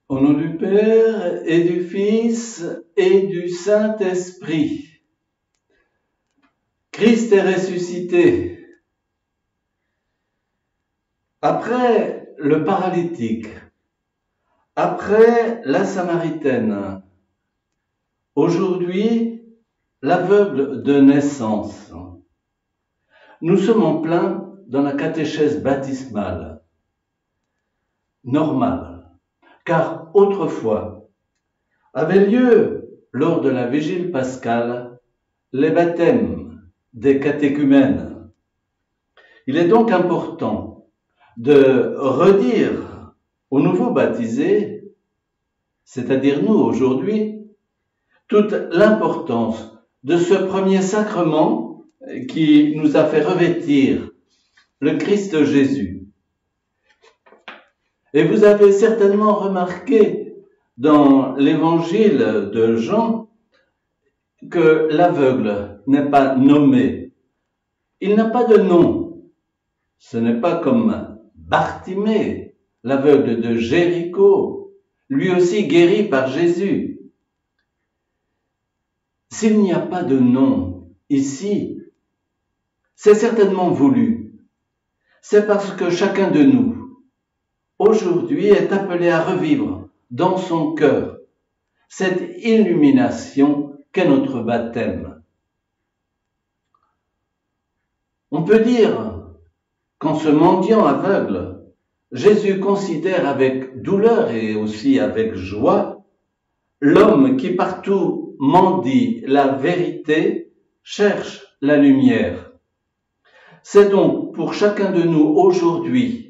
Au nom du Père et du Fils et du Saint-Esprit. Christ est ressuscité. Après le paralytique, après la Samaritaine, aujourd'hui l'aveugle de naissance. Nous sommes en plein dans la catéchèse baptismale, normale, car autrefois avait lieu, lors de la vigile pascale, les baptêmes des catéchumènes. Il est donc important de redire aux nouveaux baptisés, c'est-à-dire nous aujourd'hui, toute l'importance de ce premier sacrement qui nous a fait revêtir le Christ Jésus. Et vous avez certainement remarqué dans l'évangile de Jean que l'aveugle n'est pas nommé. Il n'a pas de nom. Ce n'est pas comme Bartimée, l'aveugle de Jéricho, lui aussi guéri par Jésus. S'il n'y a pas de nom ici, c'est certainement voulu. C'est parce que chacun de nous, aujourd'hui, est appelé à revivre dans son cœur cette illumination qu'est notre baptême. On peut dire qu'en ce mendiant aveugle, Jésus considère avec douleur et aussi avec joie l'homme qui partout mendie la vérité, cherche la lumière. C'est donc pour chacun de nous aujourd'hui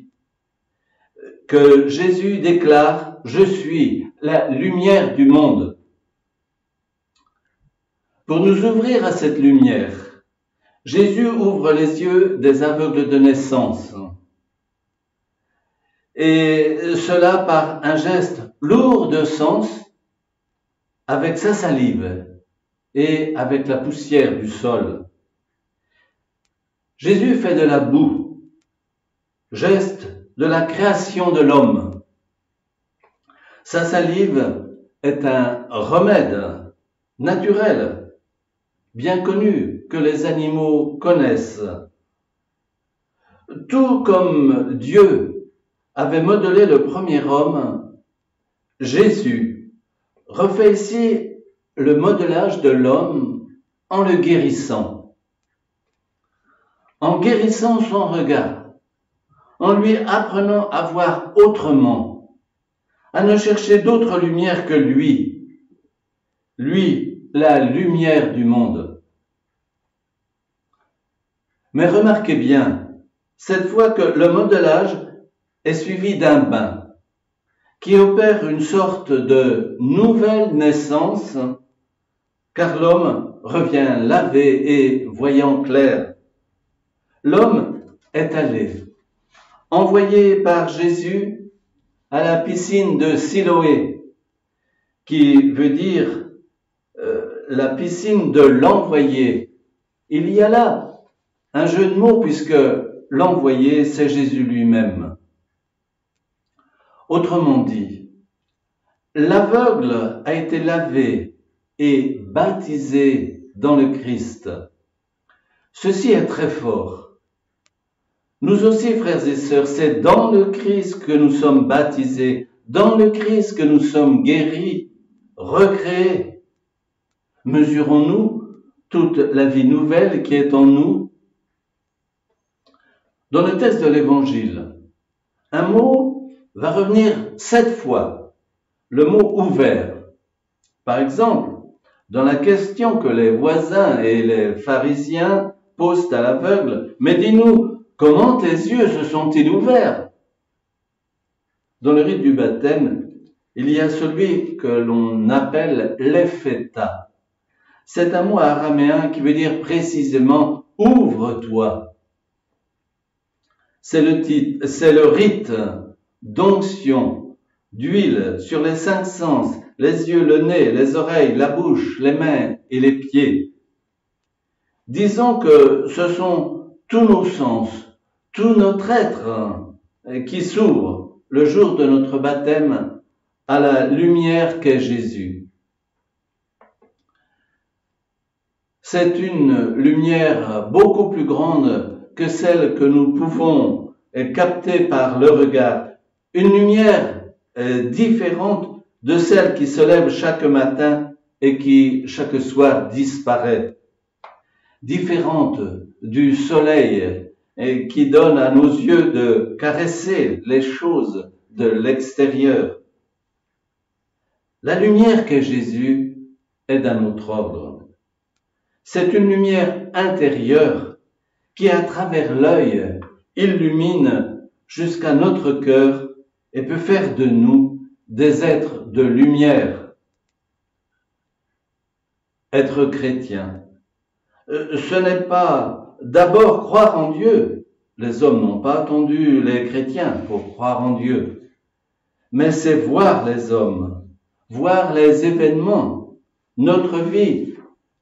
que Jésus déclare « Je suis la lumière du monde ». Pour nous ouvrir à cette lumière, Jésus ouvre les yeux des aveugles de naissance. Et cela par un geste lourd de sens avec sa salive et avec la poussière du sol. Jésus fait de la boue, geste de la création de l'homme. Sa salive est un remède naturel, bien connu, que les animaux connaissent. Tout comme Dieu avait modelé le premier homme, Jésus refait ici le modelage de l'homme en le guérissant. En guérissant son regard, en lui apprenant à voir autrement, à ne chercher d'autre lumière que lui, la lumière du monde. Mais remarquez bien, cette fois que le modelage est suivi d'un bain, qui opère une sorte de nouvelle naissance, car l'homme revient lavé et voyant clair. L'homme est allé, envoyé par Jésus à la piscine de Siloé, qui veut dire la piscine de l'envoyé. Il y a là un jeu de mots puisque l'envoyé, c'est Jésus lui-même. Autrement dit, l'aveugle a été lavé et baptisé dans le Christ. Ceci est très fort. Nous aussi, frères et sœurs, c'est dans le Christ que nous sommes baptisés, dans le Christ que nous sommes guéris, recréés. Mesurons-nous toute la vie nouvelle qui est en nous? Dans le texte de l'Évangile, un mot va revenir 7 fois, le mot ouvert. Par exemple, dans la question que les voisins et les pharisiens posent à l'aveugle, « Mais dis-nous, comment tes yeux se sont-ils ouverts ?» Dans le rite du baptême, il y a celui que l'on appelle l'ephéta. C'est un mot araméen qui veut dire précisément « ouvre-toi ». C'est le rite d'onction, d'huile sur les 5 sens, les yeux, le nez, les oreilles, la bouche, les mains et les pieds. Disons que ce sont tous nos sens, tout notre être qui s'ouvre le jour de notre baptême à la lumière qu'est Jésus. C'est une lumière beaucoup plus grande que celle que nous pouvons capter par le regard. Une lumière différente de celle qui se lève chaque matin et qui chaque soir disparaît. Différente du soleil et qui donne à nos yeux de caresser les choses de l'extérieur. La lumière qu'est Jésus est d'un autre ordre. C'est une lumière intérieure qui, à travers l'œil, illumine jusqu'à notre cœur et peut faire de nous des êtres de lumière. Être chrétien, ce n'est pas d'abord croire en Dieu. Les hommes n'ont pas attendu les chrétiens pour croire en Dieu. Mais c'est voir les hommes, voir les événements, notre vie,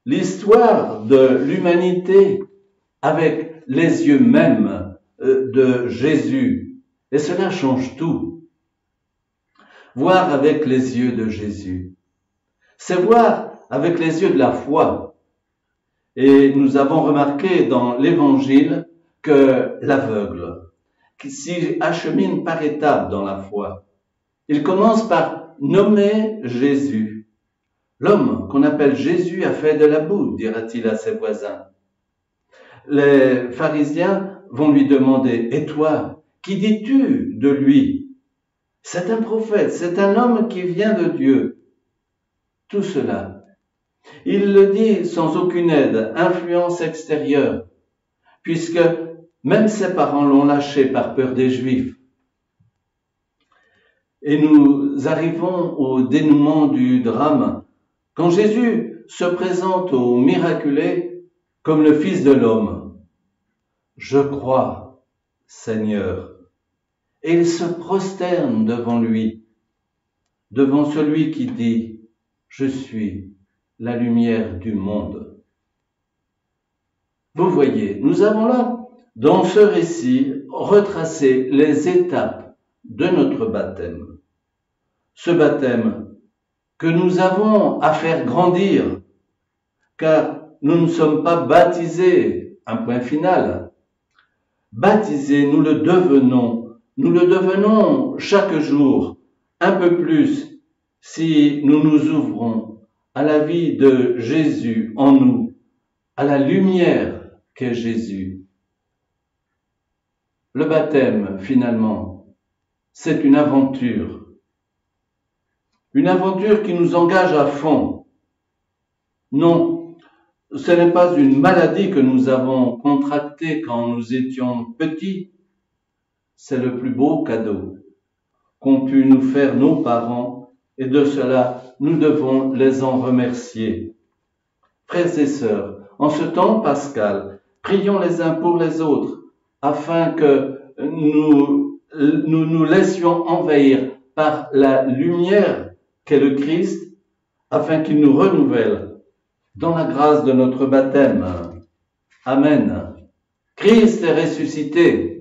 l'histoire de l'humanité avec les yeux mêmes de Jésus. Et cela change tout. Voir avec les yeux de Jésus, c'est voir avec les yeux de la foi. Et nous avons remarqué dans l'Évangile que l'aveugle, qui s'y achemine par étapes dans la foi, il commence par nommer Jésus. L'homme qu'on appelle Jésus a fait de la boue, dira-t-il à ses voisins. Les pharisiens vont lui demander, et toi, qui dis-tu de lui? C'est un prophète, c'est un homme qui vient de Dieu. Tout cela, il le dit sans aucune aide, influence extérieure, puisque même ses parents l'ont lâché par peur des Juifs. Et nous arrivons au dénouement du drame, quand Jésus se présente au miraculé comme le Fils de l'homme. Je crois, Seigneur. Et il se prosterne devant lui, devant celui qui dit, je suis la lumière du monde. Vous voyez, nous avons là, dans ce récit, retracé les étapes de notre baptême. Ce baptême que nous avons à faire grandir, car nous ne sommes pas baptisés, un point final. Baptisés, nous le devenons chaque jour, un peu plus, si nous nous ouvrons à la vie de Jésus en nous, à la lumière qu'est Jésus. Le baptême, finalement, c'est une aventure qui nous engage à fond. Non, ce n'est pas une maladie que nous avons contractée quand nous étions petits. C'est le plus beau cadeau qu'ont pu nous faire nos parents, et de cela, nous devons les en remercier. Frères et sœurs, en ce temps pascal, prions les uns pour les autres, afin que nous nous laissions envahir par la lumière qu'est le Christ, afin qu'il nous renouvelle dans la grâce de notre baptême. Amen. Christ est ressuscité.